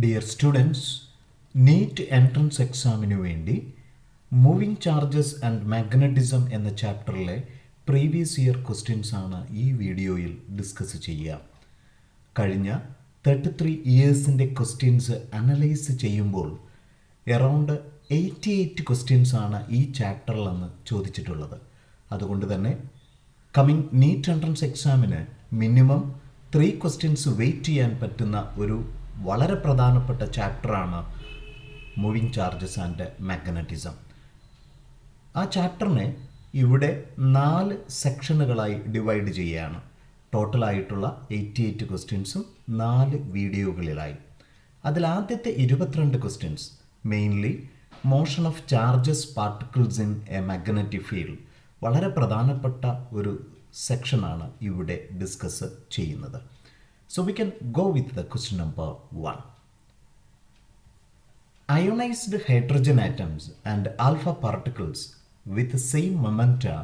Dear students, NEET entrance എക്സാമിനു വേണ്ടി moving charges and magnetism എന്ന ചാപ്റ്ററിലെ previous year questions ആണ് ഈ വീഡിയോയിൽ ഡിസ്കസ് ചെയ്യുക. കഴിഞ്ഞ 33 ഇയേഴ്സിൻ്റെ ക്വസ്റ്റ്യൻസ് അനലൈസ് ചെയ്യുമ്പോൾ എറൗണ്ട് 88 ക്വസ്റ്റ്യൻസ് ആണ് ഈ ചാപ്റ്ററിൽ നിന്ന് ചോദിച്ചിട്ടുള്ളത്. അതുകൊണ്ട് തന്നെ കമ്മിങ് നീറ്റ് എൻട്രൻസ് എക്സാമിന് മിനിമം 3 ക്വസ്റ്റ്യൻസ് വെയിറ്റ് ചെയ്യാൻ പറ്റുന്ന ഒരു വളരെ പ്രധാനപ്പെട്ട ചാപ്റ്ററാണ് മൂവിങ് ചാർജസ് ആൻഡ് മാഗ്നറ്റിസം. ആ ചാപ്റ്ററിനെ ഇവിടെ 4 സെക്ഷനുകളായി ഡിവൈഡ് ചെയ്യുകയാണ്. ടോട്ടലായിട്ടുള്ള 88 ക്വസ്റ്റ്യൻസും 4 വീഡിയോകളിലായി. അതിലാദ്യത്തെ 22 questions mainly motion of charges particles in A magnetic field, വളരെ പ്രധാനപ്പെട്ട ഒരു സെക്ഷനാണ് ഇവിടെ ഡിസ്കസ് ചെയ്യുന്നത്. So we can go with the question number 1. Ionized hydrogen atoms and alpha particles with the same momenta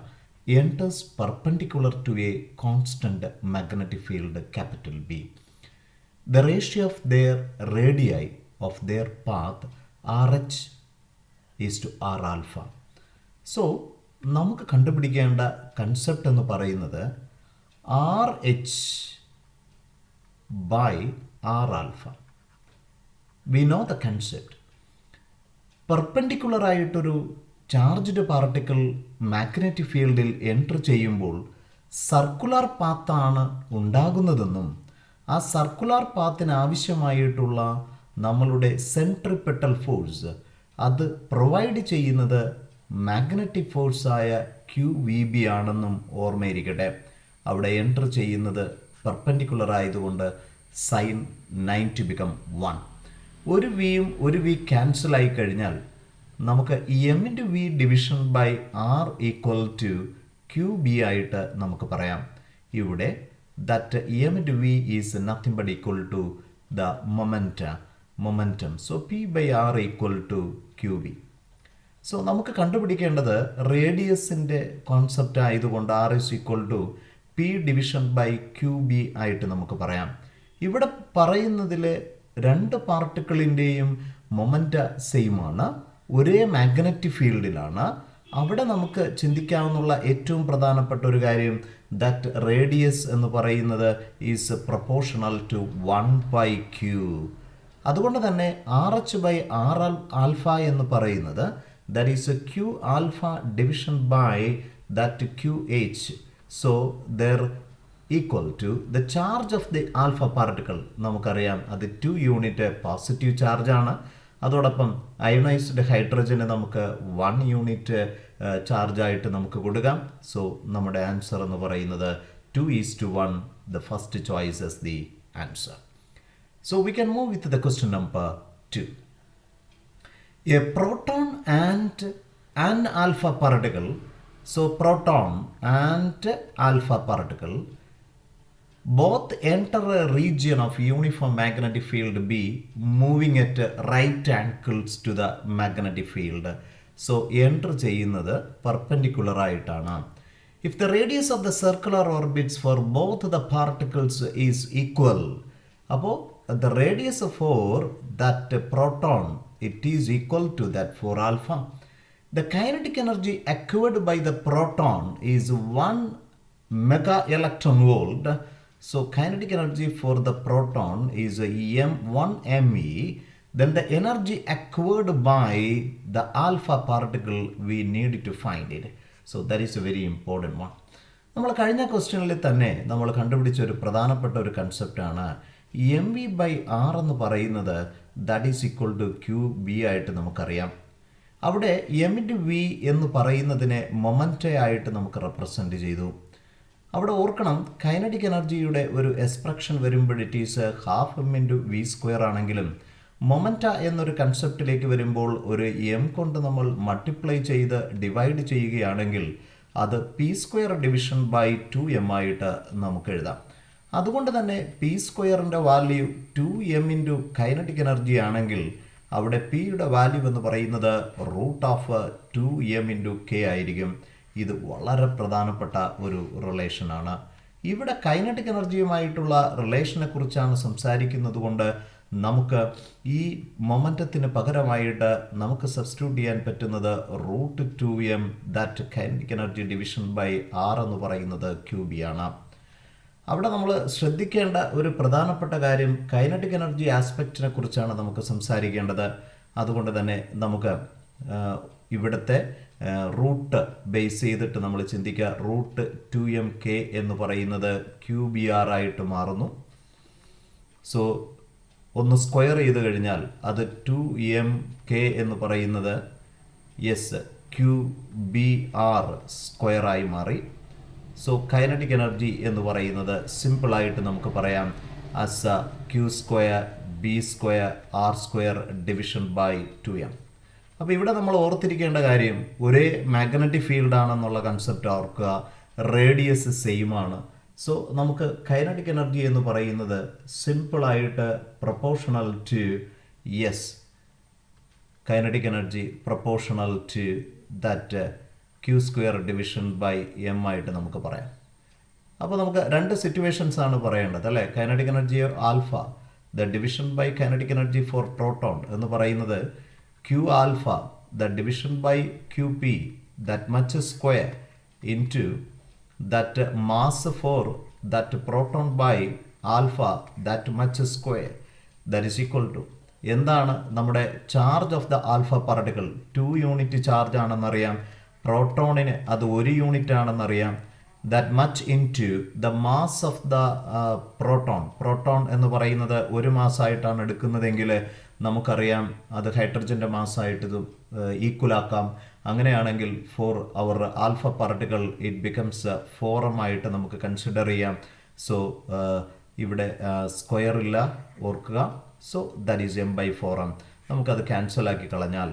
enters perpendicular to a constant magnetic field capital B. The ratio of their radii of their path RH is to R alpha. So നമുക്ക് കണ്ടുപിടിക്കേണ്ട concept എന്ന് പറയുന്നത് RH by R alpha. We know the concept. Perpendicular ആയിട്ടൊരു charged particle magnetic ഫീൽഡിൽ enter ചെയ്യുമ്പോൾ circular പാത്താണ് ഉണ്ടാകുന്നതെന്നും ആ circular പാത്തിന് ആവശ്യമായിട്ടുള്ള നമ്മളുടെ സെൻട്രിപ്പെറ്റൽ force അത് പ്രൊവൈഡ് ചെയ്യുന്നത് മാഗ്നറ്റിക് ഫോഴ്സായ QVB ആണെന്നും ഓർമ്മയിരിക്കട്ടെ. അവിടെ എൻറ്റർ ചെയ്യുന്നത് പെർപെൻഡിക്കുലർ ആയതുകൊണ്ട് സൈൻ 90 ബിക്കം 1. ഒരു വിയും ഒരു വി ക്യാൻസൽ ആയി കഴിഞ്ഞാൽ നമുക്ക് M/V division by R equal to QB ആയിട്ട് നമുക്ക് പറയാം. ഇവിടെ that M/V is nothing but equal to the momentum. So P/R equal to QB. So നമുക്ക് കണ്ടുപിടിക്കേണ്ടത് റേഡിയസിൻ്റെ കോൺസെപ്റ്റ് ആയതുകൊണ്ട് R is equal to P division by QB ആയിട്ട് നമുക്ക് പറയാം. ഇവിടെ പറയുന്നതിൽ 2 പാർട്ടിക്കിളിൻ്റെയും മൊമെൻ്റ സെയിം ആണ്, ഒരേ മാഗ്നറ്റിക് ഫീൽഡിലാണ്. അവിടെ നമുക്ക് ചിന്തിക്കാവുന്ന ഏറ്റവും പ്രധാനപ്പെട്ട ഒരു കാര്യം ദാറ്റ് റേഡിയസ് എന്ന് പറയുന്നത് ഈസ് പ്രൊപ്പോർഷണൽ ടു 1/Q. അതുകൊണ്ട് തന്നെ RH ബൈ R ആൽഫ എന്ന് പറയുന്നത് that is Q alpha division by that QH. So they're equal to the charge of the alpha particle. നമുക്കറിയാം അത് 2 യൂണിറ്റ് പോസിറ്റീവ് ചാർജ് ആണ്. അതോടൊപ്പം അയണൈസ്ഡ് ഹൈഡ്രജന് നമുക്ക് 1 യൂണിറ്റ് ചാർജായിട്ട് നമുക്ക് കൊടുക്കാം. സോ നമ്മുടെ ആൻസർ എന്ന് പറയുന്നത് 2:1. The first choice is the answer. So we can move with the question number 2. A proton and an alpha particle. So proton and alpha particle both enter a region of uniform magnetic field B, moving at right angles to the magnetic field. So enter ചെയ്യുന്നത് perpendicular ആയിട്ടാണ്. If the radius of the circular orbits for both the particles is equal, അപ്പോൾ the radius for that proton it is equal to that 4 alpha. The kinetic energy acquired by the proton is 1 mega electron volt. So kinetic energy for the proton is 1 Me. Then the energy acquired by the alpha particle we need to find it. So that is a very important one. നമ്മൾ കഴിഞ്ഞ ക്വസ്റ്റ്യനിൽ തന്നെ നമ്മൾ കണ്ടുപിടിച്ച ഒരു പ്രധാനപ്പെട്ട ഒരു കൺസെപ്റ്റാണ് MV/R എന്ന് പറയുന്നത് that is equal to QB ആയിട്ട് നമുക്കറിയാം. അവിടെ M/V എന്ന് പറയുന്നതിനെ മൊമെൻ്റയായിട്ട് നമുക്ക് റെപ്രസെൻ്റ് ചെയ്തു. അവിടെ ഓർക്കണം, കൈനറ്റിക് എനർജിയുടെ ഒരു എക്സ്പ്രഷൻ വരുമ്പോൾ ഇറ്റ് ഈസ് 12 M/V² ആണെങ്കിലും മൊമെൻ്റ എന്നൊരു കൺസെപ്റ്റിലേക്ക് വരുമ്പോൾ ഒരു M കൊണ്ട് നമ്മൾ മൾട്ടിപ്ലൈ ചെയ്ത് ഡിവൈഡ് ചെയ്യുകയാണെങ്കിൽ അത് P² ഡിവിഷൻ ബൈ 2M ആയിട്ട് നമുക്ക് എഴുതാം. അതുകൊണ്ട് തന്നെ P² value 2M into kinetic energy ആണെങ്കിൽ അവിടെ പിയുടെ വാല്യൂ എന്ന് പറയുന്നത് √2M ഇൻറ്റു K ആയിരിക്കും. ഇത് വളരെ പ്രധാനപ്പെട്ട ഒരു റിലേഷനാണ്. ഇവിടെ കൈനറ്റിക് എനർജിയുമായിട്ടുള്ള റിലേഷനെ കുറിച്ചാണ് സംസാരിക്കുന്നത് കൊണ്ട് നമുക്ക് ഈ മൊമെൻറ്റത്തിന് പകരമായിട്ട് നമുക്ക് സബ്സ്റ്റിറ്റ്യൂട്ട് ചെയ്യാൻ പറ്റുന്നത് √2m that kinetic energy division by R എന്ന് പറയുന്നത് QB ആണ്. അവിടെ നമ്മൾ ശ്രദ്ധിക്കേണ്ട ഒരു പ്രധാനപ്പെട്ട കാര്യം കൈനറ്റിക് എനർജി ആസ്പെക്റ്റിനെ കുറിച്ചാണ് നമുക്ക് സംസാരിക്കേണ്ടത്. അതുകൊണ്ട് തന്നെ നമുക്ക് ഇവിടുത്തെ റൂട്ട് ബേസ് ചെയ്തിട്ട് നമ്മൾ ചിന്തിക്കുക. √2mk എന്ന് പറയുന്നത് QBR ആയിട്ട് മാറുന്നു. സോ ഒന്ന് സ്ക്വയർ ചെയ്ത് കഴിഞ്ഞാൽ അത് 2mk എന്ന് പറയുന്നത് QBR സ്ക്വയറായി മാറി. സോ കൈനറ്റിക് എനർജി എന്ന് പറയുന്നത് സിമ്പിളായിട്ട് നമുക്ക് പറയാം as Q² B² R² division by 2m. അപ്പോൾ ഇവിടെ നമ്മൾ ഓർത്തിരിക്കേണ്ട കാര്യം ഒരേ മാഗ്നറ്റിക് ഫീൽഡ് ആണെന്നുള്ള കൺസെപ്റ്റ് ഓർക്കുക. റേഡിയസ് സെയിം ആണ്. സോ നമുക്ക് കൈനറ്റിക് എനർജി എന്ന് പറയുന്നത് സിമ്പിളായിട്ട് proportional to kinetic energy proportional to that Q² division by m ആയിട്ട് നമുക്ക് പറയാം. അപ്പോൾ നമുക്ക് രണ്ട് സിറ്റുവേഷൻസ് ആണ് പറയേണ്ടത് അല്ലേ. Kinetic energy alpha the division by kinetic energy for proton എന്ന് പറയുന്നത് Q alpha the division by QP that much square into that mass for that proton by alpha that much square that is equal to എന്താണ് നമ്മുടെ charge of the alpha particle 2 unit charge ആണെന്നറിയാം. പ്രോട്ടോണിന് അത് 1 unit ആണെന്നറിയാം. that much into the mass of the proton എന്ന് പറയുന്നത് 1 മാസ്സായിട്ടാണ് എടുക്കുന്നതെങ്കിൽ നമുക്കറിയാം അത് ഹൈഡ്രജൻ്റെ മാസ്സായിട്ട് ഇത് ഈക്വലാക്കാം. അങ്ങനെയാണെങ്കിൽ for our alpha particle it becomes 4m ആയിട്ട് നമുക്ക് കൺസിഡർ ചെയ്യാം. സോ ഇവിടെ സ്ക്വയർ ഇല്ല ഓർക്കുക. So that is m/4m. നമുക്കത് ക്യാൻസലാക്കി കളഞ്ഞാൽ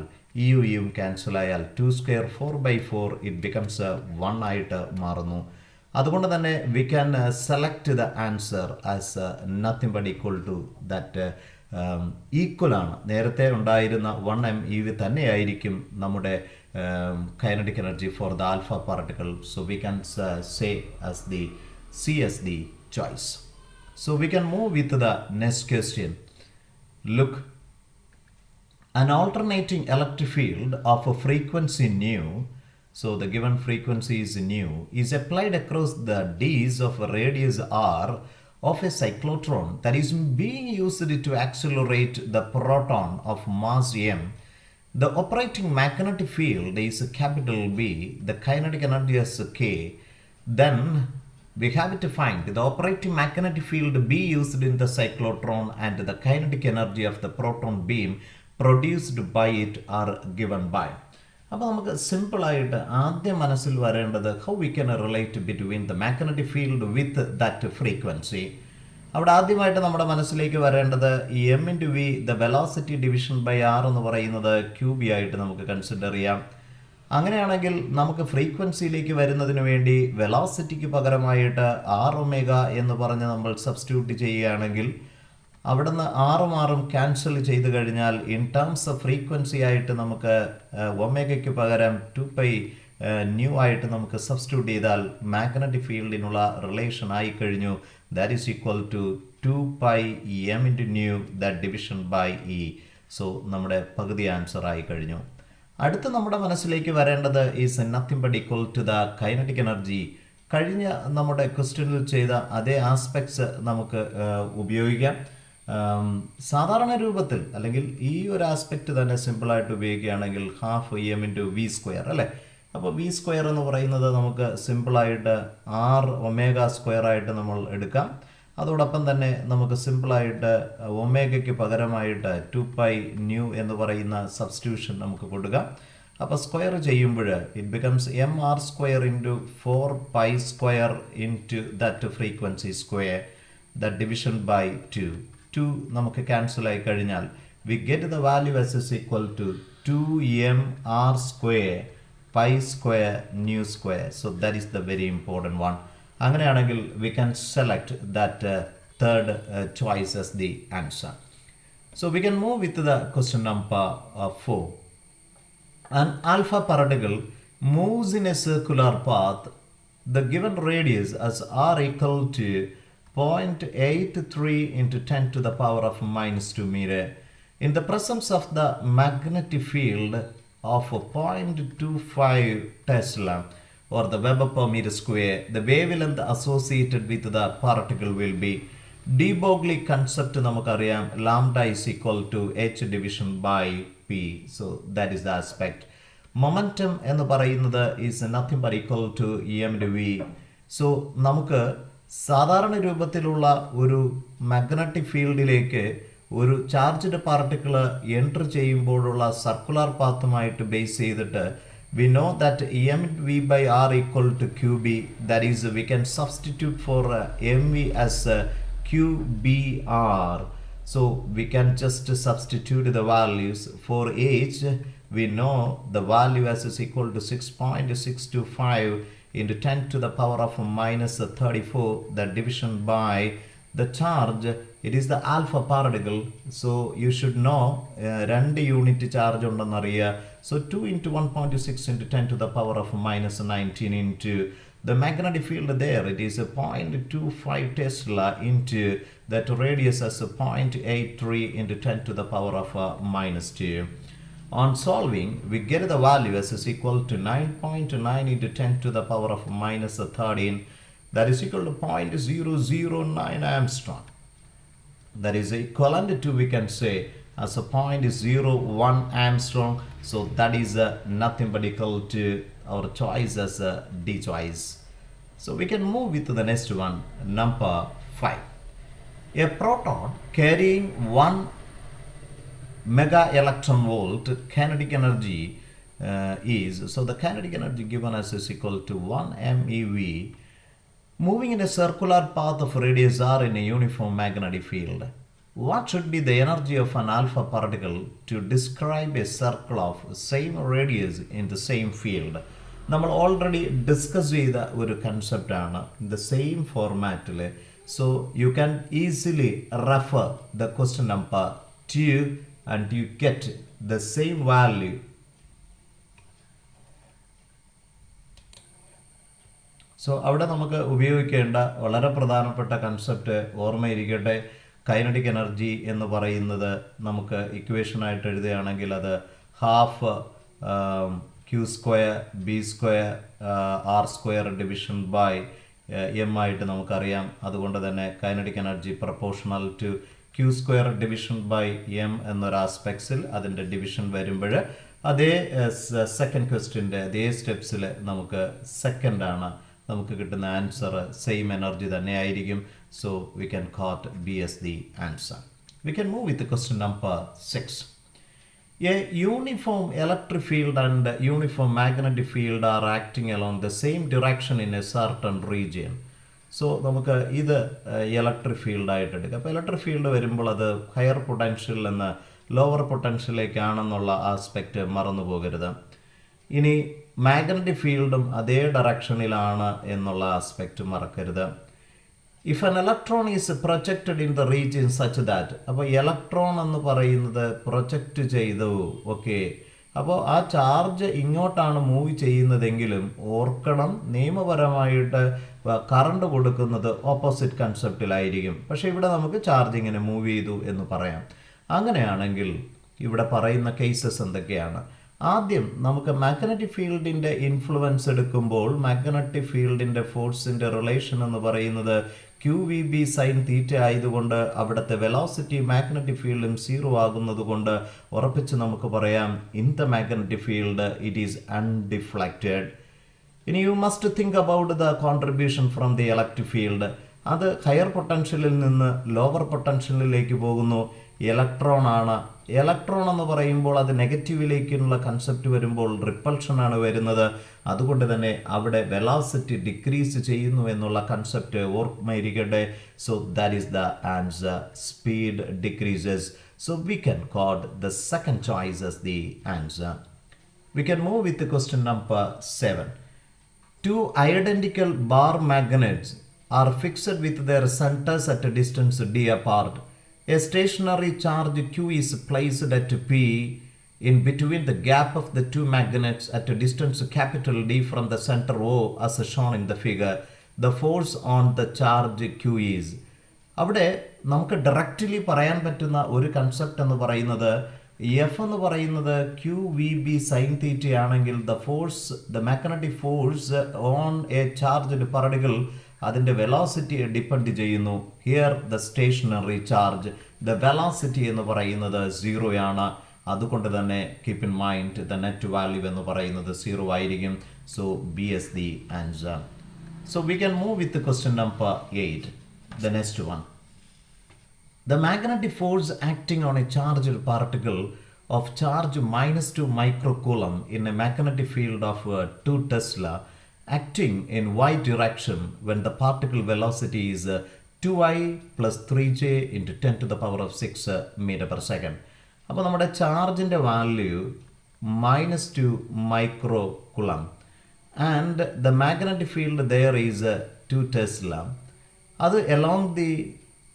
ഇയും ക്യാൻസലായാൽ 2² 4/4 ഇറ്റ് ബിക്കംസ് 1 ആയിട്ട് മാറുന്നു. അതുകൊണ്ട് തന്നെ we can select the answer as nothing but equal to that equal ആണ്. നേരത്തെ ഉണ്ടായിരുന്ന 1m തന്നെയായിരിക്കും നമ്മുടെ kinetic energy for the alpha particle. So we can say as the C as the choice. So we can move with the next question. Look, an alternating electric field of a frequency nu, so the given frequency is nu, is applied across the D's of a radius r of a cyclotron that is being used to accelerate the proton of mass m. The operating magnetic field is capital B, the kinetic energy is K. Then we have to find the operating magnetic field B used in the cyclotron and the kinetic energy of the proton beam produced by it are given by. അപ്പോൾ നമുക്ക് സിമ്പിളായിട്ട് ആദ്യം മനസ്സിൽ വരേണ്ടത് how we can relate between the magnetic field with that frequency. അവിടെ ആദ്യമായിട്ട് നമ്മുടെ മനസ്സിലേക്ക് വരേണ്ടത് m/v the velocity division by r എന്ന് പറയുന്നത് QB ആയിട്ട് നമുക്ക് കൺസിഡർ ചെയ്യാം. അങ്ങനെയാണെങ്കിൽ നമുക്ക് ഫ്രീക്വൻസിയിലേക്ക് വരുന്നതിന് വേണ്ടി വെലോസിറ്റിക്ക് പകരമായിട്ട് r⍵ എന്ന് പറഞ്ഞ് നമ്മൾ സബ്സ്റ്റിറ്റ്യൂട്ട് ചെയ്യുകയാണെങ്കിൽ അവിടുന്ന് r ക്യാൻസൽ ചെയ്ത് കഴിഞ്ഞാൽ ഇൻ ടേംസ് ഓഫ് ഫ്രീക്വൻസി ആയിട്ട് നമുക്ക് ഒമേഗയ്ക്ക് പകരം 2π ആയിട്ട് നമുക്ക് സബ്സ്റ്റിറ്റ്യൂട്ട് ചെയ്താൽ മാഗ്നറ്റിക് ഫീൽഡിനുള്ള റിലേഷൻ ആയി കഴിഞ്ഞു. That is equal to 2πm/nu that division by e. So നമ്മുടെ പകുതി ആൻസർ ആയി കഴിഞ്ഞു. അടുത്ത് നമ്മുടെ മനസ്സിലേക്ക് വരേണ്ടത് is nothing but equal to the kinetic energy. കഴിഞ്ഞ നമ്മുടെ ക്വസ്റ്റ്യനിൽ ചെയ്ത അതേ ആസ്പെക്ട്സ് നമുക്ക് ഉപയോഗിക്കാം. സാധാരണ രൂപത്തിൽ അല്ലെങ്കിൽ ഈ ഒരു ആസ്പെക്റ്റ് തന്നെ സിമ്പിളായിട്ട് ഉപയോഗിക്കുകയാണെങ്കിൽ ½ m/v² അല്ലേ. അപ്പോൾ v² എന്ന് പറയുന്നത് നമുക്ക് സിമ്പിളായിട്ട് r⍵² ആയിട്ട് നമ്മൾ എടുക്കാം. അതോടൊപ്പം തന്നെ നമുക്ക് സിമ്പിളായിട്ട് ഒമേഗയ്ക്ക് പകരമായിട്ട് 2π എന്ന് പറയുന്ന സബ്സ്റ്റിറ്റ്യൂഷൻ നമുക്ക് കൊടുക്കാം. അപ്പോൾ സ്ക്വയർ ചെയ്യുമ്പോൾ it becomes mr² × 4π² into that frequency square that division by 2 നമുക്ക് ക്യാൻസൽ ആയി കഴിഞ്ഞാൽ we get the value as is equal to 2mr² π² so that is the very important one. അങ്ങനെയാണെങ്കിൽ we can select that third choice as the answer. So we can move with the question number 4. An alpha particle moves in a circular path. The given radius as r equal to 0.83 into 10 to the power of minus 2 meter. In the presence of the magnetic field of 0.25 Tesla or the Weber per meter square, the wavelength associated with the particle will be de Broglie concept നമുക്കറിയാം lambda is equal to h division by p. So that is the aspect. Momentum എന്ന് പറയുന്നത് is nothing but equal to m into v. So നമുക്ക് സാധാരണ രൂപത്തിലുള്ള ഒരു magnetic ഫീൽഡിലേക്ക് ഒരു charged particle enter ചെയ്യുമ്പോഴുള്ള സർക്കുലർ പാത്തുമായിട്ട് ബേസ് ചെയ്തിട്ട് we know that mv by r equal to qb. That is, we can substitute for mv as qbr. So we can just substitute the values. For h, we know the value as is equal to 6.625 into 10 to the power of minus 34, the division by the charge. It is the alpha particle. So you should know 2 unit charge ഉണ്ടെന്നറിയുക. So 2 into 1.6 into 10 to the power of minus 19 into the magnetic field there. It is a 0.25 Tesla into that radius as a 0.83 into 10 to the power of minus 2. On solving, we get the value as is equal to 9.9 into 10 to the power of minus 13. That is equal to 0.009 Armstrong. That is equivalent to, we can say, as a 0.01 Armstrong. So that is nothing but equal to our choice as a D choice. So we can move with the next one, number 5. A proton carrying 1 mega electron volt kinetic energy is, so the kinetic energy given us is equal to 1 MeV, moving in a circular path of radius r in a uniform magnetic field. What should be the energy of an alpha particle to describe a circle of same radius in the same field? നമ്മൾ already discuss ചെയ്ത ഒരു കൺസെപ്റ്റാണ് the same ഫോർമാറ്റിൽ. So you can easily refer the question number 2 and you get the same value. So അവിടെ നമുക്ക് ഉപയോഗിക്കേണ്ട വളരെ പ്രധാനപ്പെട്ട concept ഓർമ്മയിരിക്കട്ടെ. Kinetic energy എന്ന് പറയുന്നത് നമുക്ക് ഇക്വേഷനായിട്ട് എഴുതുകയാണെങ്കിൽ അത് half Q square B square R square division by M ആയിട്ട് നമുക്കറിയാം. അതുകൊണ്ട് തന്നെ kinetic energy proportional to Q square division by M എന്നൊരു ആസ്പെക്ട്സിൽ അതിൻ്റെ ഡിവിഷൻ വരുമ്പോൾ അതേ സെക്കൻഡ് ക്വസ്റ്റ്യൻ്റെ അതേ സ്റ്റെപ്സിൽ നമുക്ക് സെക്കൻഡാണ് നമുക്ക് കിട്ടുന്ന ആൻസർ സെയിം എനർജി തന്നെയായിരിക്കും. So we can quote B S the answer. We can move with question number 6. A uniform electric field and uniform magnetic field are acting along the same direction in a certain region. So നമുക്ക് ഇത് electric ഫീൽഡായിട്ട് എടുക്കാം. അപ്പോൾ electric field വരുമ്പോൾ അത് higher potential നിന്ന് lower പൊട്ടൻഷ്യലിലേക്കാണെന്നുള്ള aspect മറന്നു പോകരുത്. ഇനി മാഗ്നറ്റിക് ഫീൽഡും അതേ ഡയറക്ഷനിലാണ് എന്നുള്ള ആസ്പെക്റ്റ് മറക്കരുത്. If an electron is projected in the region such that, അപ്പോൾ ഇലക്ട്രോൺ എന്ന് പറയുന്നത് പ്രൊജക്റ്റ് ചെയ്തു, ഓക്കെ. അപ്പോൾ ആ ചാർജ് ഇങ്ങോട്ടാണ് മൂവ് ചെയ്യുന്നതെങ്കിലും ഓർക്കണം, നിയമപരമായിട്ട് കറണ്ട് കൊടുക്കുന്നത് ഓപ്പോസിറ്റ് കൺസെപ്റ്റിലായിരിക്കും. പക്ഷേ ഇവിടെ നമുക്ക് ചാർജ് ഇങ്ങനെ മൂവ് ചെയ്തു എന്ന് പറയാം. അങ്ങനെയാണെങ്കിൽ ഇവിടെ പറയുന്ന കേസസ് എന്തൊക്കെയാണ്? ആദ്യം നമുക്ക് മാഗ്നറ്റിക് ഫീൽഡിൻ്റെ ഇൻഫ്ലുവൻസ് എടുക്കുമ്പോൾ മാഗ്നറ്റിക് ഫീൽഡിൻ്റെ ഫോഴ്സിൻ്റെ റിലേഷൻ എന്ന് പറയുന്നത് Q V B sine theta ആയതുകൊണ്ട് അവിടുത്തെ വെലോസിറ്റി മാഗ്നറ്റിക് ഫീൽഡും 0 ആകുന്നത് കൊണ്ട് ഉറപ്പിച്ച് നമുക്ക് പറയാം in the magnetic field it is undeflected. ഇനി you must think about the contribution from the electric field. അത് ഹയർ പൊട്ടൻഷ്യലിൽ നിന്ന് ലോവർ പൊട്ടൻഷ്യലിലേക്ക് പോകുന്നു. ഇലക്ട്രോൺ ആണ്. ഇലക്ട്രോൺ എന്ന് പറയുമ്പോൾ അത് നെഗറ്റീവിലേക്കുള്ള കൺസെപ്റ്റ് വരുമ്പോൾ റിപ്പൾഷനാണ് വരുന്നത്. അതുകൊണ്ട് തന്നെ അവിടെ വെലോസിറ്റി ഡിക്രീസ് ചെയ്യുന്നു എന്നുള്ള കൺസെപ്റ്റ് ഓർമ്മയിരിക്കട്ടെ. So that is the answer, speed decreases. So we can quote the second choice as the answer. We can move with the question number 7. Two identical bar magnets are fixed with their centers at a distance d apart. A stationary charge Q is placed at P in between the gap of the two magnets at a distance capital D from the center O as shown in the figure. the force on the charge q is. അവിടെ നമുക്ക് directly പറയാൻ പറ്റുന്ന ഒരു concept എന്ന് പറയുന്നത് F എന്ന് പറയുന്നത് Q V B sine theta ആണെങ്കിൽ the magnetic force on a charged particle അതിൻ്റെ വെലോസിറ്റിയെ ഡിപ്പെൻഡ് ചെയ്യുന്നു. Here the stationary charge the velocity എന്ന് പറയുന്നത് 0 ആണ്. അതുകൊണ്ട് തന്നെ keep in mind the net value എന്ന് പറയുന്നത് 0 ആയിരിക്കും. So B S the answer. So we can move with question number 8. The next one. The magnetic force acting on a charged particle of charge -2 microcoulomb in a magnetic field of 2 Tesla acting in y direction when the particle velocity is 2i plus 3j into 10 to the power of 6 meter per second. അപ്പോൾ നമ്മുടെ ചാർജിൻ്റെ value -2 microcoulomb and the magnetic field there is 2 Tesla. അത് along the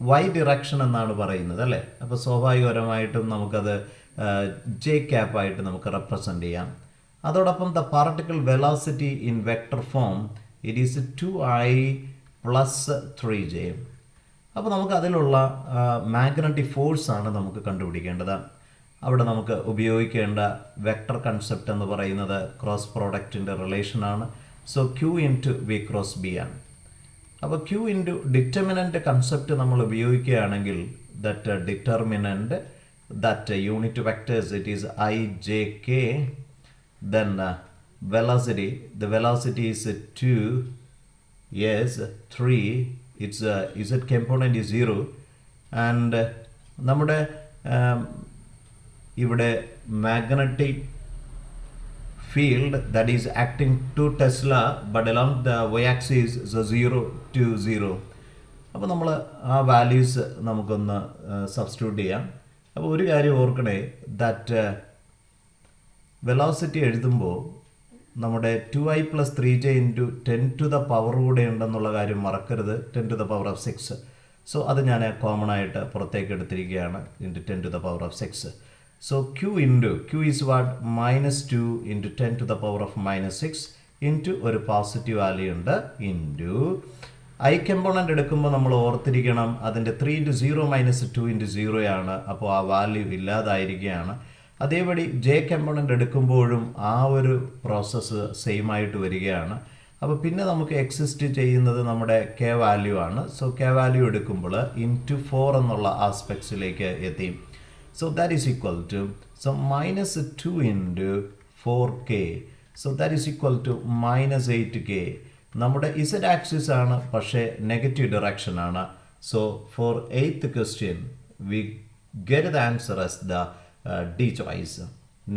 Y direction എന്നാണ് പറയുന്നത് അല്ലേ. അപ്പോൾ സ്വാഭാവികപരമായിട്ടും നമുക്കത് J ക്യാപ്പായിട്ട് നമുക്ക് represent ചെയ്യാം. അതോടൊപ്പം the particle velocity in vector form it is 2i plus 3j. അപ്പോൾ നമുക്ക് അതിലുള്ള മാഗ്നറ്റിക് ഫോഴ്സാണ് നമുക്ക് കണ്ടുപിടിക്കേണ്ടത്. അവിടെ നമുക്ക് ഉപയോഗിക്കേണ്ട വെക്ടർ കൺസെപ്റ്റ് എന്ന് പറയുന്നത് ക്രോസ് പ്രോഡക്റ്റിൻ്റെ റിലേഷനാണ്. So Q into V cross B ആണ്. അപ്പോൾ ക്യൂ ഇൻറ്റു ഡിറ്റർമിനൻ്റ് കൺസെപ്റ്റ് നമ്മൾ ഉപയോഗിക്കുകയാണെങ്കിൽ that determinant that unit vectors it is I J K then velocity the velocity is 2 yes 3 it's Z component is 0 and നമ്മുടെ ഇവിടെ magnetic field that is acting to Tesla but along the y-axis is 0 to 0. അപ്പോൾ നമ്മൾ ആ values നമുക്കൊന്ന് substitute ചെയ്യാം. അപ്പോൾ ഒരു കാര്യം ഓർക്കണേ ദാറ്റ് വെലോസിറ്റി എഴുതുമ്പോൾ നമ്മുടെ 2i plus 3j into 10 to the power കൂടെ ഉണ്ടെന്നുള്ള കാര്യം മറക്കരുത്. 10 to the power of 6. So അത് ഞാൻ കോമൺ ആയിട്ട് പുറത്തേക്ക് എടുത്തിരിക്കുകയാണ്. into 10 to the power of 6. So q is what? -2 into 10 to the power of -6 into ഒരു പോസിറ്റീവ് വാല്യൂ ഉണ്ട് ഇൻറ്റു ഐ കമ്പോണൻ്റ് എടുക്കുമ്പോൾ നമ്മൾ ഓർത്തിരിക്കണം അതിൻ്റെ 3 into 0 minus 2 into 0 ആണ്. അപ്പോൾ ആ വാല്യൂ ഇല്ലാതായിരിക്കുകയാണ്. അതേപടി ജെ കമ്പോണൻ്റ് എടുക്കുമ്പോഴും ആ ഒരു പ്രോസസ്സ് സെയിം ആയിട്ട് വരികയാണ്. അപ്പോൾ പിന്നെ നമുക്ക് എക്സിസ്റ്റ് ചെയ്യുന്നത് നമ്മുടെ കെ വാല്യൂ ആണ്. സോ കെ വാല്യൂ എടുക്കുമ്പോൾ ഇൻറ്റു 4 എന്നുള്ള ആസ്പെക്ട്സിലേക്ക് എത്തി. So that is equal to, so minus 2 into 4k. So that is equal to minus 8k. നമ്മുടെ z axis ആണ് പക്ഷേ നെഗറ്റീവ് ഡയറക്ഷൻ ആണ്. So for 8th question we get the answer as the D choice.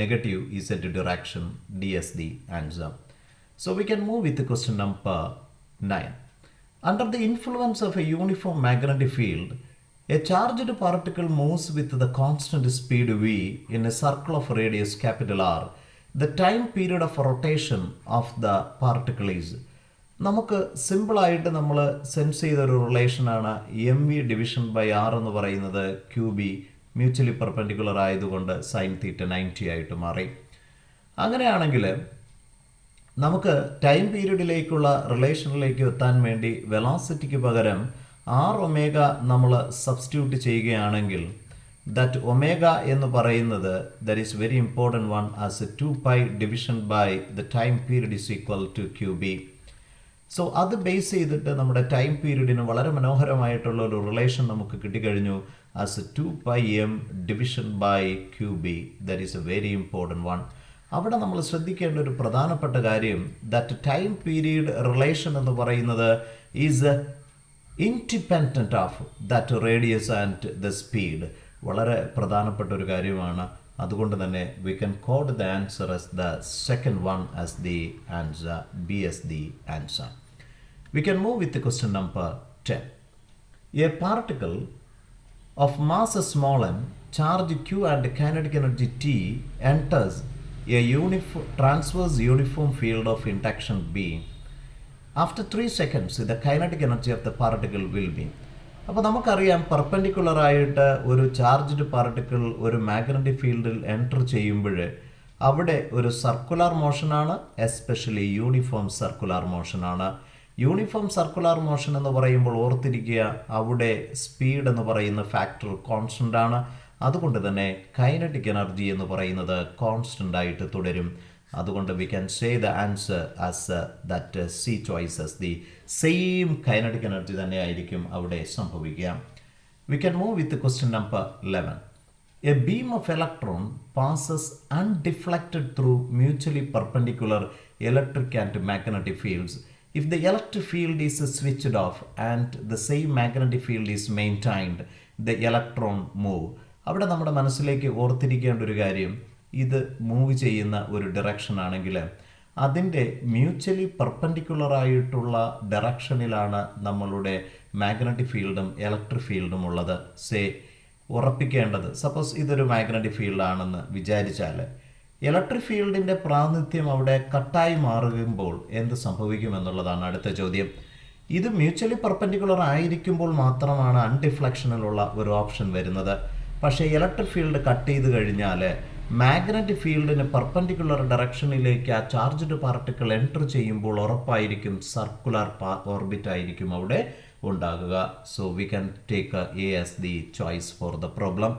Negative z direction, D as the answer. So we can move with the question number 9. Under the influence of a uniform magnetic field, a charged particle moves with the constant speed v in a circle of radius capital R. The time period of rotation of the particle is. നമുക്ക് സിമ്പിളായിട്ട് നമ്മൾ sense ചെയ്തൊരു റിലേഷനാണ് M V division by R എന്ന് പറയുന്നത് Q B mutually perpendicular ആയതുകൊണ്ട് sine theta 90 ആയിട്ട് മാറി. അങ്ങനെയാണെങ്കിൽ നമുക്ക് ടൈം പീരീഡിലേക്കുള്ള റിലേഷനിലേക്ക് എത്താൻ വേണ്ടി വെലോസിറ്റിക്ക് പകരം ആർ ഒമേഗ നമ്മൾ സബ്സ്റ്റിറ്റ്യൂട്ട് ചെയ്യുകയാണെങ്കിൽ ദറ്റ് ഒമേഗ എന്ന് പറയുന്നത് that is very important one as 2π division by the time period is equal to Q B. So അത് ബേസ് ചെയ്തിട്ട് നമ്മുടെ ടൈം പീരീഡിന് വളരെ മനോഹരമായിട്ടുള്ള ഒരു റിലേഷൻ നമുക്ക് കിട്ടിക്കഴിഞ്ഞു as 2πm division by Q B. That is a very important one. അവിടെ നമ്മൾ ശ്രദ്ധിക്കേണ്ട ഒരു പ്രധാനപ്പെട്ട കാര്യം ദറ്റ് ടൈം പീരീഡ് റിലേഷൻ എന്ന് പറയുന്നത് is independent of that radius and the speed. വളരെ പ്രധാനപ്പെട്ട ഒരു കാര്യമാണ്. അതുകൊണ്ട് തന്നെ we can code the answer as the second one as the answer, B S the answer. We can move with question number 10. A particle of mass small m, charge q and kinetic energy t enters a transverse uniform field of induction B. After 3 seconds, the kinetic energy of the particle will be. അപ്പോൾ നമുക്കറിയാം പെർപെൻഡിക്കുലറായിട്ട് ഒരു charged particle ഒരു magnetic ഫീൽഡിൽ enter ചെയ്യുമ്പോൾ അവിടെ ഒരു circular മോഷനാണ്, എസ്പെഷ്യലി യൂണിഫോം സർക്കുലർ മോഷനാണ്. യൂണിഫോം സർക്കുലർ മോഷൻ എന്ന് പറയുമ്പോൾ ഓർത്തിരിക്കുക, അവിടെ സ്പീഡ് എന്ന് പറയുന്ന ഫാക്ടർ കോൺസ്റ്റൻ്റ് ആണ്. അതുകൊണ്ട് തന്നെ കൈനറ്റിക് എനർജി എന്ന് പറയുന്നത് കോൺസ്റ്റൻ്റ് ആയിട്ട് തുടരും. അതുകൊണ്ട് V can say the answer as that C choice as the same kinetic energy തന്നെ ആയിരിക്കും അവിടെ സംഭവിക്കുക. V can move with question number 11. A beam of electron passes undeflected through mutually perpendicular electric and magnetic fields. If the electric field is switched off and the same magnetic field is maintained, the electron move. അവിടെ നമ്മുടെ മനസ്സിലേക്ക് ഓർത്തിരിക്കേണ്ട ഒരു കാര്യം, ഇത് move ചെയ്യുന്ന ഒരു direction ആണെങ്കിൽ അതിൻ്റെ മ്യൂച്വലി പെർപെൻഡിക്കുലർ ആയിട്ടുള്ള ഡയറക്ഷനിലാണ് നമ്മളുടെ മാഗ്നറ്റിക് ഫീൽഡും ഇലക്ട്രിക് ഫീൽഡും ഉള്ളത്. ഉറപ്പിക്കേണ്ടത്, സപ്പോസ് ഇതൊരു മാഗ്നറ്റിക് ഫീൽഡാണെന്ന് വിചാരിച്ചാൽ ഇലക്ട്രിക് ഫീൽഡിൻ്റെ പ്രാതിനിധ്യം അവിടെ കട്ടായി മാറുമ്പോൾ എന്ത് സംഭവിക്കുമെന്നുള്ളതാണ് അടുത്ത ചോദ്യം. ഇത് മ്യൂച്വലി പെർപെൻഡിക്കുലർ ആയിരിക്കുമ്പോൾ മാത്രമാണ് അൺഡിഫ്ലക്ഷനിലുള്ള ഒരു ഓപ്ഷൻ വരുന്നത്. പക്ഷേ ഇലക്ട്രിക് ഫീൽഡ് കട്ട് ചെയ്ത് കഴിഞ്ഞാൽ മാഗ്നറ്റിക് ഫീൽഡിന് പെർപെൻഡിക്കുലർ ഡയറക്ഷനിലേക്ക് ആ ചാർജ്ഡ് പാർട്ടിക്കിൾ എൻറ്റർ ചെയ്യുമ്പോൾ ഉറപ്പായിരിക്കും സർക്കുലർ ഓർബിറ്റ് ആയിരിക്കും അവിടെ ഉണ്ടാകുക. So we can take A as the choice for the problem.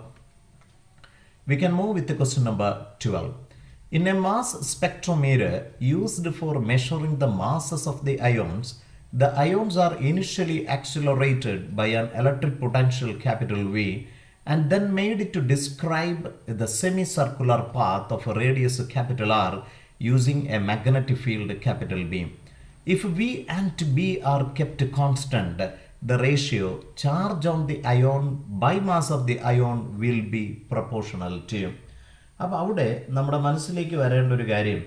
We can move with the question number 12. In a mass spectrometer used for measuring the masses of the ions are initially accelerated by an electric potential capital V and then made to describe the semicircular path of a radius capital R using a magnetic field capital B. If V and B are kept constant, the ratio charge on the ion by mass of the ion will be proportional to. അപ്പോൾ അവിടെ നമ്മുടെ മനസ്സിലേക്ക് വരേണ്ട ഒരു കാര്യം,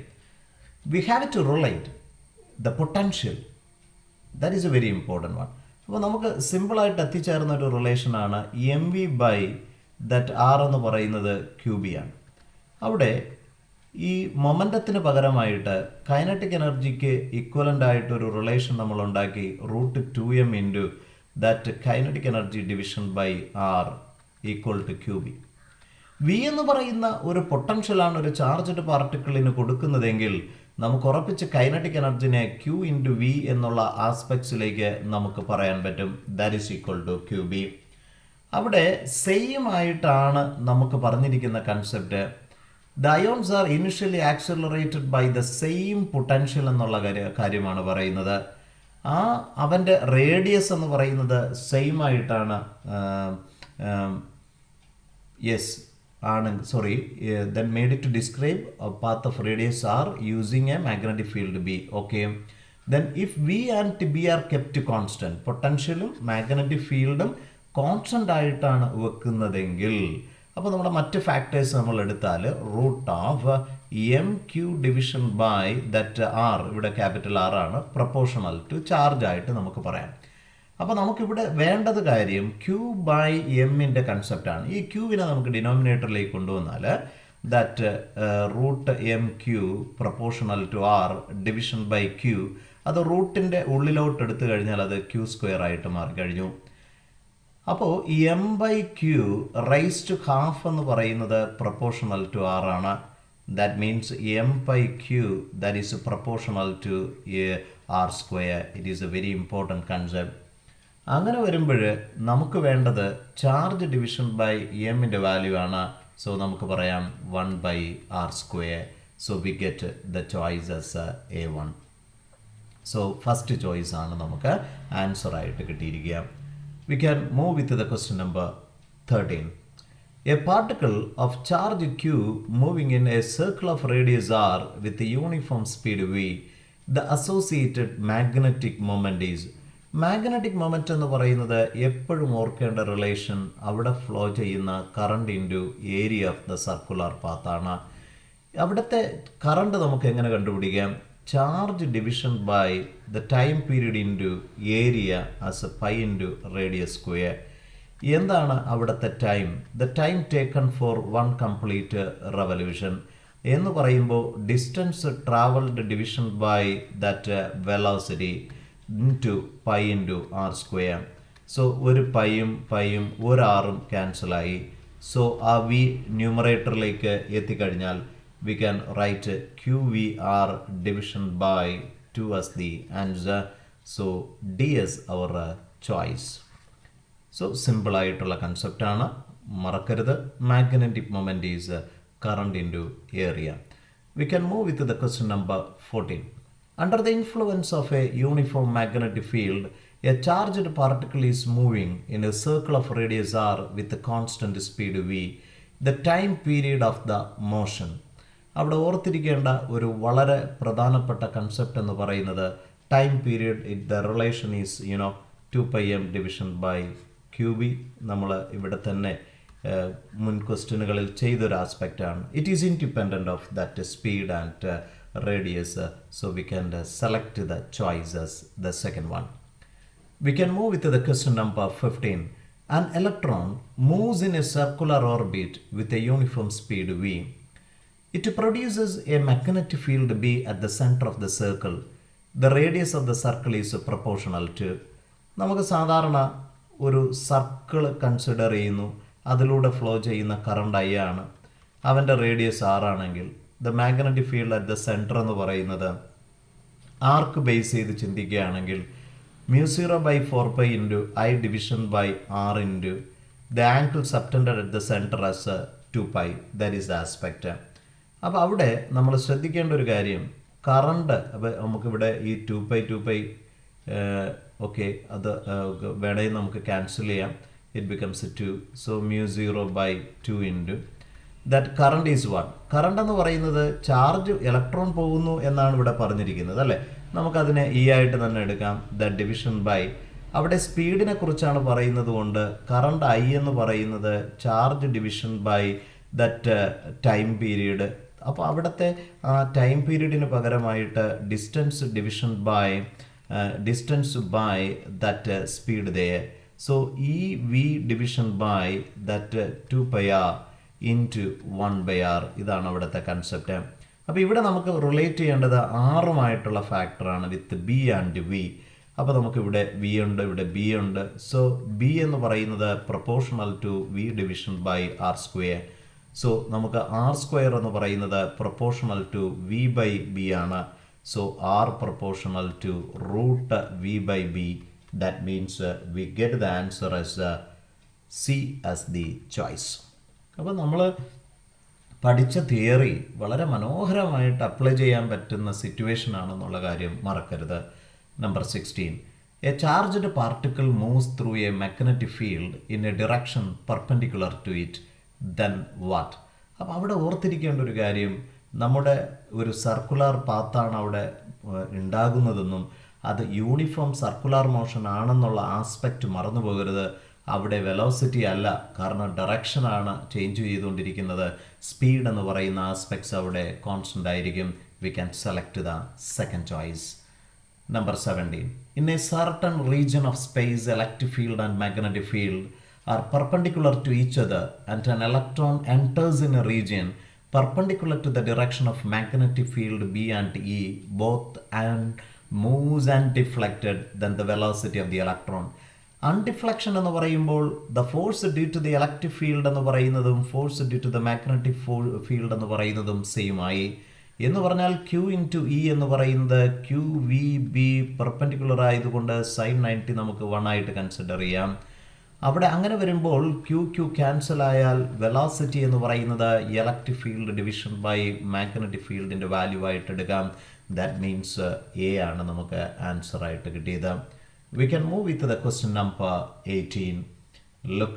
we have to relate the potential, that is a very important one. അപ്പോൾ നമുക്ക് സിമ്പിളായിട്ട് എത്തിച്ചേർന്ന ഒരു റിലേഷനാണ് M V by that R എന്ന് പറയുന്നത് ക്യൂ ബി ആണ്. അവിടെ ഈ മൊമെൻറ്റത്തിന് പകരമായിട്ട് കൈനറ്റിക് എനർജിക്ക് ഇക്വലൻ്റ് ആയിട്ടൊരു റിലേഷൻ നമ്മൾ ഉണ്ടാക്കി, √2m into that kinetic energy division by R equal to Q B. V എന്ന് പറയുന്ന ഒരു പൊട്ടൻഷ്യലാണ് ഒരു ചാർജ്ഡ് പാർട്ടിക്കിളിന് കൊടുക്കുന്നതെങ്കിൽ നമുക്ക് ഉറപ്പിച്ച് കൈനറ്റിക് എനർജിനെ ക്യൂ ഇൻറ്റു വി എന്നുള്ള ആസ്പെക്ട്സിലേക്ക് നമുക്ക് പറയാൻ പറ്റും. That is equal to Q B. അവിടെ സെയിം ആയിട്ടാണ് നമുക്ക് പറഞ്ഞിരിക്കുന്ന concept. The ions are initially accelerated by the same potential എന്നുള്ള കാര്യമാണ് പറയുന്നത്. ആ അവൻ്റെ റേഡിയസ് എന്ന് പറയുന്നത് സെയിം ആയിട്ടാണ്. യെസ് ആണ്, sorry, then made it to describe path of radius R using a magnetic field B. Okay, then if V and B are kept constant, പൊട്ടൻഷ്യലും മാഗ്നറ്റിക് ഫീൽഡും കോൺസ്റ്റൻ്റ് ആയിട്ടാണ് വെക്കുന്നതെങ്കിൽ, അപ്പോൾ നമ്മുടെ മറ്റ് ഫാക്ടേഴ്സ് നമ്മൾ എടുത്താൽ √m q division by that R, ഇവിടെ ക്യാപിറ്റൽ ആർ ആണ്, പ്രൊപ്പോർഷണൽ ടു ചാർജ് ആയിട്ട് നമുക്ക് പറയാം. അപ്പോൾ നമുക്കിവിടെ വേണ്ടത് കാര്യം ക്യൂ ബൈ എമ്മിൻ്റെ കൺസെപ്റ്റാണ്. ഈ ക്യൂവിനെ നമുക്ക് ഡിനോമിനേറ്ററിലേക്ക് കൊണ്ടുവന്നാൽ that √m q proportional to R division by Q, അത് റൂട്ടിൻ്റെ ഉള്ളിലോട്ട് എടുത്തു കഴിഞ്ഞാൽ അത് q² ആയിട്ട് മാറിക്കഴിഞ്ഞു. അപ്പോൾ M by Q raise to half എന്ന് പറയുന്നത് പ്രൊപ്പോർഷണൽ ടു ആർ ആണ്. That means M by Q that is proportional to r². It is a very important concept. അങ്ങനെ വരുമ്പോൾ നമുക്ക് വേണ്ടത് ചാർജ് ഡിവിഷൻ ബൈ എമ്മിൻ്റെ വാല്യൂ ആണ്. സോ നമുക്ക് പറയാം 1/r². So we get the choice as A1. So first choice ആണ് നമുക്ക് ആൻസർ ആയിട്ട് കിട്ടിയിരിക്കുക. We can move with the question number 13. A particle of charge q moving in a circle of radius r with a uniform speed v, the associated magnetic moment is. Magnetic moment എന്ന് പറയുന്നത് എപ്പോഴും ഓർക്കേണ്ട relation അവിടെ flow ചെയ്യുന്ന current into area of the circular പാത്താണ്. അവിടുത്തെ current നമുക്ക് എങ്ങനെ കണ്ടുപിടിക്കാം? Charge division by the time period into area as a pi into radius square. എന്താണ് അവിടുത്തെ time? The time taken for 1 complete revolution എന്ന് പറയുമ്പോൾ distance travelled division by that velocity into pi into r². So ഒരു പൈയും ഒരു ആറും ക്യാൻസലായി. So ആ V ന്യൂമറേറ്ററിലേക്ക് എത്തിക്കഴിഞ്ഞാൽ we can write QVR division by 2 as the answer. So D is our choice. So സിമ്പിളായിട്ടുള്ള കൺസെപ്റ്റാണ്, മറക്കരുത്. Magnetic moment is current into area. We can move with the question number 14. Under the influence of a uniform magnetic field, a charged particle is moving in a circle of radius r with a constant speed v. The time period of the motion. അവിടെ ഓർത്തിരിക്കേണ്ട ഒരു വളരെ പ്രധാനപ്പെട്ട concept എന്ന് പറയുന്നത് time period. The relation is 2πm division by Q B. നമ്മൾ ഇവിടെ തന്നെ മുൻ ക്വസ്റ്റ്യനുകളിൽ ചെയ്തൊരു ആസ്പെക്റ്റാണ്. It is independent of that speed and radius. So we can select the choices the second one. We can move with the question number 15. An electron moves in a circular orbit with a uniform speed v. It produces a magnetic field B at the center of the circle. The radius of the circle is proportional to. നമുക്ക് സാധാരണ ഒരു circle consider ചെയ്യുന്നു, അതിലൂടെ flow ചെയ്യുന്ന current I ആണ്, അവൻ്റെ radius ആറാണെങ്കിൽ the magnetic field at the centre എന്ന് പറയുന്നത് ആർക്ക് ബേസ് ചെയ്ത് ചിന്തിക്കുകയാണെങ്കിൽ μ0/4π into I division by R into the angle subtended at the centre as 2π. That is the aspect. അപ്പോൾ അവിടെ നമ്മൾ ശ്രദ്ധിക്കേണ്ട ഒരു കാര്യം, കറണ്ട് അപ്പോൾ നമുക്കിവിടെ ഈ 2π ഓക്കെ, അത് വേണമെങ്കിൽ നമുക്ക് ക്യാൻസൽ ചെയ്യാം. It becomes 2. So μ0/2 into that current is 1. Current എന്ന് പറയുന്നത് ചാർജ് ഇലക്ട്രോൺ പോകുന്നു എന്നാണ് ഇവിടെ പറഞ്ഞിരിക്കുന്നത് അല്ലേ. നമുക്കതിനെ ഇ ആയിട്ട് തന്നെ എടുക്കാം. ദ ഡിവിഷൻ ബൈ അവിടെ സ്പീഡിനെ കുറിച്ചാണ് പറയുന്നത് കൊണ്ട് കറണ്ട് ഐ എന്ന് പറയുന്നത് charge division by that time period. അപ്പോൾ അവിടുത്തെ ആ ടൈം പീരീഡിന് പകരമായിട്ട് distance division by distance by that speed ദേ. സോ ഈ V division by that 2πr into 1/r. ഇതാണ് അവിടുത്തെ കൺസെപ്റ്റ്. അപ്പോൾ ഇവിടെ നമുക്ക് റിലേറ്റ് ചെയ്യേണ്ടത് ആറുമായിട്ടുള്ള ഫാക്ടറാണ് വിത്ത് ബി ആൻഡ് വി. അപ്പോൾ നമുക്കിവിടെ വി ഉണ്ട്, ഇവിടെ ബി ഉണ്ട്. സോ ബി എന്ന് പറയുന്നത് proportional to V division by R square. So നമുക്ക് ആർ സ്ക്വയർ എന്ന് പറയുന്നത് proportional to V by B ആണ്. So R proportional to root V by B. That means we get the answer as C as the choice. അപ്പോൾ നമ്മൾ പഠിച്ച theory വളരെ മനോഹരമായിട്ട് apply ചെയ്യാൻ പറ്റുന്ന സിറ്റുവേഷൻ ആണെന്നുള്ള കാര്യം മറക്കരുത്. Number 16. A charged particle moves through a magnetic field in a direction perpendicular to it. Then what? അപ്പോൾ അവിടെ ഓർത്തിരിക്കേണ്ട ഒരു കാര്യം, നമ്മുടെ ഒരു സർക്കുലർ പാത്താണ് അവിടെ ഉണ്ടാകുന്നതെന്നും അത് യൂണിഫോം സർക്കുലർ മോഷൻ ആണെന്നുള്ള ആസ്പെക്റ്റ് മറന്നു പോകരുത്. അവിടെ വെലോസിറ്റി അല്ല, കാരണം ഡയറക്ഷനാണ് ചേഞ്ച് ചെയ്തുകൊണ്ടിരിക്കുന്നത്. സ്പീഡ് എന്ന് പറയുന്ന ആസ്പെക്ട്സ് അവിടെ കോൺസ്റ്റൻ്റ് ആയിരിക്കും. We can select the second choice. Number 17. In a certain region of space electric field and magnetic field are perpendicular to each other and an electron enters in a region perpendicular to the direction of magnetic field B and E both and moves undeflected, then the velocity of the electron. Undeflection എന്ന് പറയുമ്പോൾ the force due to the electric field എന്ന് പറയുന്നതും force due to the magnetic field എന്ന് പറയുന്നതും same ആയി. എന്ന് പറഞ്ഞാൽ Q into E എന്ന് പറയുന്നത് ക്യൂ വി ബി പെർപെൻഡിക്കുലർ ആയതുകൊണ്ട് സൈൻ 90 നമുക്ക് 1 ആയിട്ട് കൺസിഡർ ചെയ്യാം. അവിടെ അങ്ങനെ വരുമ്പോൾ ക്യൂ ക്യാൻസൽ ആയാൽ വെലോസിറ്റി എന്ന് പറയുന്നത് electric field division by magnetic ഫീൽഡിൻ്റെ വാല്യൂ ആയിട്ട് എടുക്കാം. ദാറ്റ് മീൻസ് എ ആണ് നമുക്ക് ആൻസർ ആയിട്ട് കിട്ടിയത്. We can move with the question number 18. Look,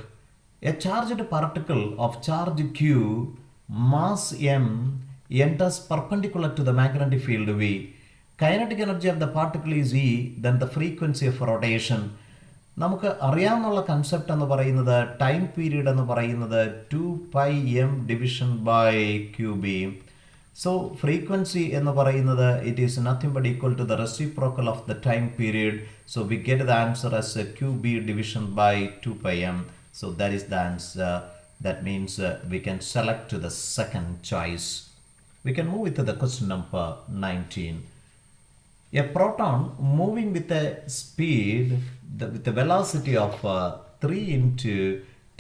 a charged particle of charge Q, mass m, enters perpendicular to the magnetic field V. Kinetic energy of the particle is E, then the frequency of rotation. നമുക്ക് അറിയാവുന്ന concept എന്ന് പറയുന്നത് time period എന്ന് പറയുന്നത് 2πm division by Q B. So frequency എന്ന് പറയുന്നത് it is nothing but equal to the reciprocal of the time period. So we get the answer as Q B division by 2πm. So that is the answer. That means we can select the second choice. We can move with the question number 19. A proton moving with a speed with a velocity of 3 into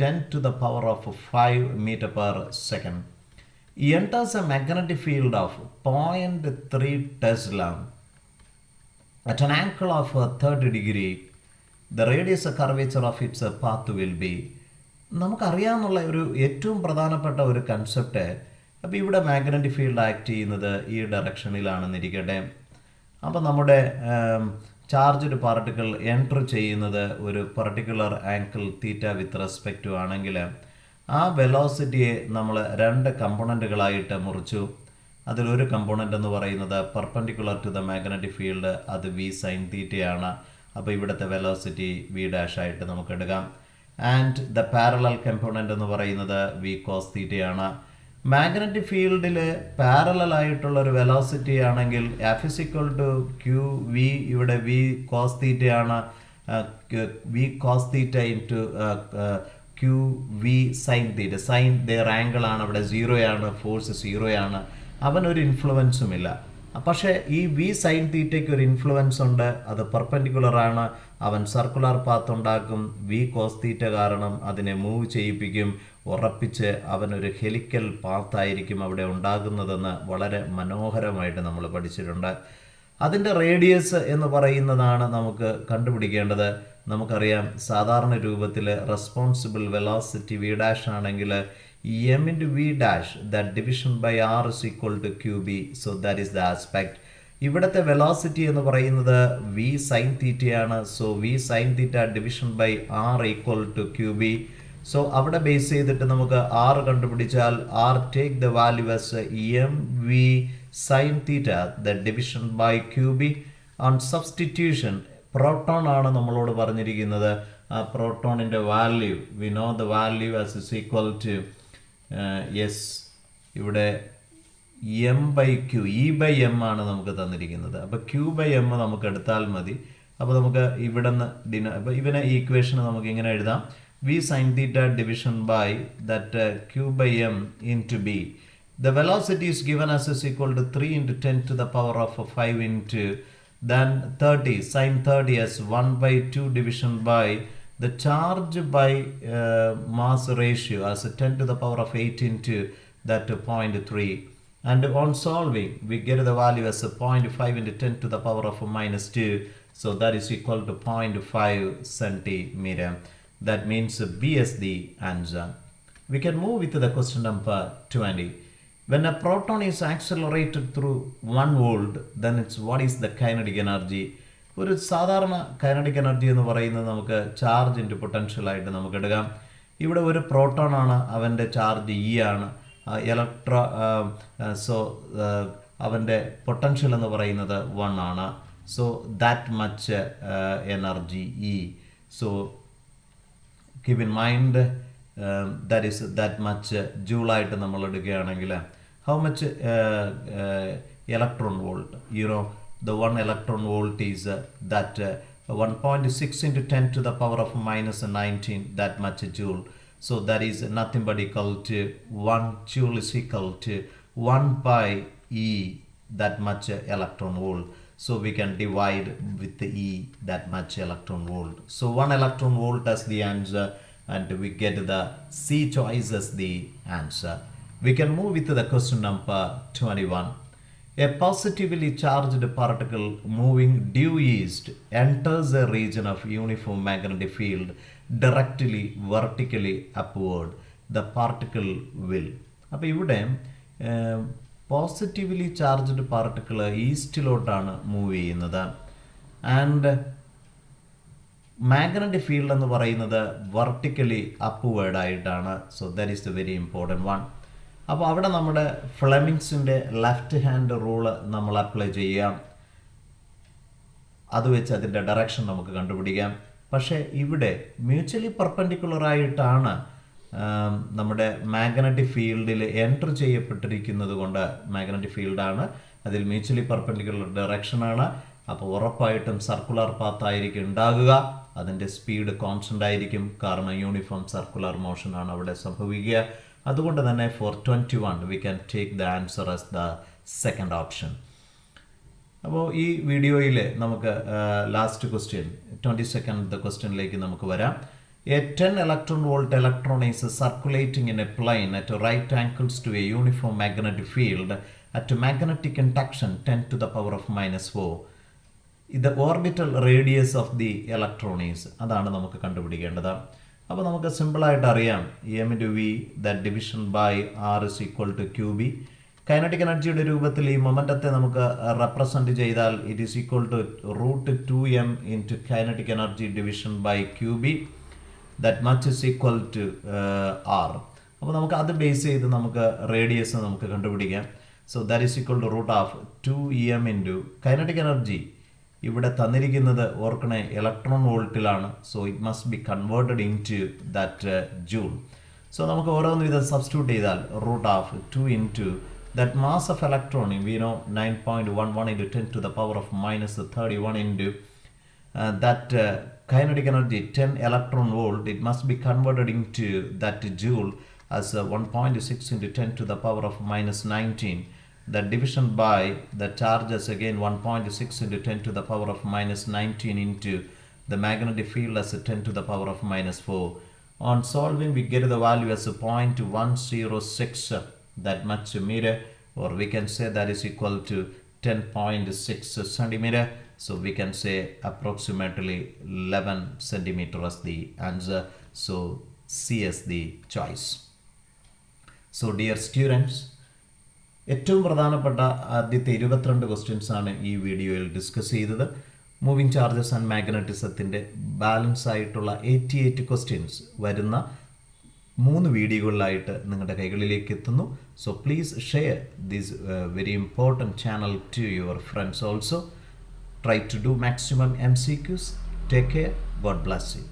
10 to the power of 5 meter per second enters a magnetic field of 0.3 Tesla at an angle of 30 degree, the radius curvature of its path will be. നമുക്കറിയാമെന്നുള്ള ഒരു ഏറ്റവും പ്രധാനപ്പെട്ട ഒരു concept. അപ്പോൾ ഇവിടെ magnetic field act ചെയ്യുന്നത് ഈ ഡയറക്ഷനിലാണെന്നിരിക്കട്ടെ. അപ്പോൾ നമ്മുടെ ചാർജ്ഡ് പാർട്ടിക്കിൾ എൻറ്റർ ചെയ്യുന്നത് ഒരു particular angle theta with respect ആണെങ്കിൽ ആ വെലോസിറ്റിയെ നമ്മൾ രണ്ട് കമ്പോണൻറ്റുകളായിട്ട് മുറിച്ചു. അതിലൊരു കമ്പോണൻ്റ് എന്ന് പറയുന്നത് perpendicular to the magnetic field, അത് വി സൈൻ തീറ്റയാണ്. അപ്പോൾ ഇവിടുത്തെ വെലോസിറ്റി വി ഡാഷ് ആയിട്ട് നമുക്ക് എടുക്കാം. ആൻഡ് ദ പാരലൽ കമ്പോണൻ്റ് എന്ന് പറയുന്നത് വി കോസ് തീറ്റയാണ്. മാഗ്നറ്റിക് ഫീൽഡിൽ പാരലൽ ആയിട്ടുള്ളൊരു വെലോസിറ്റി ആണെങ്കിൽ F is equal to Q V, ഇവിടെ വി കോസ് തീറ്റയാണ്. V cos theta into Q V sine theta. Sine their angle ആണ്, അവിടെ സീറോയാണ്, ഫോഴ്സ് സീറോയാണ്, അവനൊരു ഇൻഫ്ലുവൻസും ഇല്ല. പക്ഷേ ഈ വി സൈൻ തീറ്റയ്ക്ക് ഒരു ഇൻഫ്ലുവൻസ് ഉണ്ട്, അത് പെർപെൻഡിക്കുലറാണ്. അവൻ സർക്കുലർ പാത്ത് ഉണ്ടാക്കും. വി കോസ് തീറ്റ കാരണം അതിനെ മൂവ് ചെയ്യിപ്പിക്കും, ഉറപ്പിച്ച് അവനൊരു ഹെലിക്കൽ പാത്തായിരിക്കും അവിടെ ഉണ്ടാകുന്നതെന്ന് വളരെ മനോഹരമായിട്ട് നമ്മൾ പഠിച്ചിട്ടുണ്ട്. അതിൻ്റെ റേഡിയസ് എന്ന് പറയുന്നതാണ് നമുക്ക് കണ്ടുപിടിക്കേണ്ടത്. നമുക്കറിയാം സാധാരണ രൂപത്തിൽ റെസ്പോൺസിബിൾ വെലോസിറ്റി വി ഡാഷ് ആണെങ്കിൽ M into V dash, that division by R is equal to Q B. So that is the aspect. ഇവിടുത്തെ വെലോസിറ്റി എന്ന് പറയുന്നത് വി സൈൻ തീറ്റയാണ്. So V sine theta division by R equal to Q B. So അവിടെ base ചെയ്തിട്ട് നമുക്ക് R കണ്ടുപിടിച്ചാൽ R take the value as M V sine theta the division by Q B. On substitution proton ആണ് നമ്മളോട് പറഞ്ഞിരിക്കുന്നത്. ആ പ്രോട്ടോണിൻ്റെ value we know the value as is equal to yes, ഇവിടെ M by Q, E by M ആണ് നമുക്ക് തന്നിരിക്കുന്നത്. അപ്പോൾ ക്യൂ ബൈ എം നമുക്ക് എടുത്താൽ മതി. അപ്പോൾ നമുക്ക് ഇവിടെ നിന്ന് അപ്പോൾ ഇവനെ ഈ ഇക്വേഷൻ നമുക്ക് ഇങ്ങനെ എഴുതാം: V sine theta division by that Q by M into B. The velocity is given as is equal to 3 into 10 to the power of 5 into then 30 sin 30 as 1 by 2 division by the charge by mass ratio as 10 to the power of 8 into that 0.3. And on solving we get the value as 0.5 into 10 to the power of minus 2. So that is equal to 0.5 centimeter. That means B is the answer. We can move with the question number 20. When a proton is accelerated through 1 volt, then it's what is the kinetic energy? ഒരു സാധാരണ kinetic energy എന്ന് പറയുന്നത് നമുക്ക് charge into പൊട്ടൻഷ്യലായിട്ട് നമുക്ക് എടുക്കാം. ഇവിടെ ഒരു proton ആണ്, അവൻ്റെ ചാർജ് ഇ ആണ്. അവൻ്റെ പൊട്ടൻഷ്യൽ എന്ന് പറയുന്നത് 1 ആണ്. So that much energy E. So keep in mind that is that much ജൂളായിട്ട് നമ്മൾ എടുക്കുകയാണെങ്കിൽ how much electron volt, you know, the 1 electron volt is that 1.6 into 10 to the power of minus 19, that much joule. So that is nothing but equal to 1 joule is equal to 1 by E, that much electron volt. So we can divide with the E, that much electron volt. So 1 electron volt as the answer, and we get the C choice as the answer. We can move with the question number 21. A positively charged particle moving due east enters a region of uniform magnetic field directly vertically upward. The particle will. അപ്പോൾ ഇവിടെ positively charged particle ഈസ്റ്റിലോട്ടാണ് move ചെയ്യുന്നത്. And magnetic field എന്ന് പറയുന്നത് vertically upward ആയിട്ടാണ്. So that is the very important one. അപ്പോൾ അവിടെ നമ്മുടെ ഫ്ലെമിങ്സിൻ്റെ left hand rule നമ്മൾ അപ്ലൈ ചെയ്യാം. അത് വെച്ച് അതിൻ്റെ ഡയറക്ഷൻ നമുക്ക് കണ്ടുപിടിക്കാം. പക്ഷേ ഇവിടെ മ്യൂച്വലി പെർപെൻഡിക്കുലറായിട്ടാണ് നമ്മുടെ മാഗ്നറ്റിക് ഫീൽഡിൽ എൻറ്റർ ചെയ്യപ്പെട്ടിരിക്കുന്നത് കൊണ്ട് മാഗ്നറ്റിക് ഫീൽഡാണ്, അതിൽ മ്യൂച്വലി പെർപെൻഡിക്കുലർ ഡയറക്ഷനാണ്. അപ്പോൾ ഉറപ്പായിട്ടും സർക്കുലർ പാത്തായിരിക്കും ഉണ്ടാകുക. അതിൻ്റെ സ്പീഡ് കോൺസ്റ്റൻ്റ് ആയിരിക്കും, കാരണം യൂണിഫോം സർക്കുലർ മോഷനാണ് അവിടെ സംഭവിക്കുക. അതുകൊണ്ട് തന്നെ for 21 we can take the answer as the second option. അപ്പോൾ ഈ വീഡിയോയിൽ നമുക്ക് ലാസ്റ്റ് ക്വസ്റ്റ്യൻ 22nd ക്വസ്റ്റ്യനിലേക്ക് നമുക്ക് വരാം. A 10 electron volt electron is circulating in a plane at right angles to a uniform magnetic field at magnetic induction 10 to the power of minus 4. ഇത് orbital radius of the electron is, അതാണ് നമുക്ക് കണ്ടുപിടിക്കേണ്ടത്. അപ്പോൾ നമുക്ക് സിമ്പിളായിട്ട് അറിയാം M into V that division by R is equal to Q B. Kinetic എനർജിയുടെ രൂപത്തിൽ ഈ മൊമെൻറ്റത്തെ നമുക്ക് റെപ്രസെൻറ്റ് ചെയ്താൽ it is equal to √2m into kinetic energy division by Q B, that much is equal to R. അപ്പോൾ നമുക്ക് അത് base ചെയ്ത് നമുക്ക് റേഡിയസ് നമുക്ക് കണ്ടുപിടിക്കാം. So that is equal to √2m into kinetic energy ഇവിടെ തന്നിരിക്കുന്നത് ഓർക്കണേ ഇലക്ട്രോൺ വോൾട്ടിലാണ്. So it must be converted into that joule. സോ നമുക്ക് ഓരോന്നും ഇത് സബ്സ്റ്റിറ്റ്യൂട്ട് ചെയ്താൽ √2 into that mass of electron, we know 9.11 into 10 to the power of minus 31 into that kinetic energy 10 electron volt, it must be converted into that joule as 1.6 into 10 to the power of minus 19. The division by the charges again 1.6 into 10 to the power of minus 19 into the magnetic field as 10 to the power of minus 4. On solving, we get the value as 0.106 that much meter, or we can say that is equal to 10.6 centimeter. So we can say approximately 11 centimeter as the answer. So C is the choice. So dear students, ഏറ്റവും പ്രധാനപ്പെട്ട ആദ്യത്തെ 22 questions ആണ് ഈ വീഡിയോയിൽ discuss ചെയ്തത്. Moving charges and മാഗ്നറ്റിസത്തിൻ്റെ balance ആയിട്ടുള്ള 88 questions വരുന്ന 3 വീഡിയോകളിലായിട്ട് നിങ്ങളുടെ കൈകളിലേക്ക് എത്തുന്നു. So please share this very important channel to your friends also. Try to do maximum MCQs. Take care. God bless U.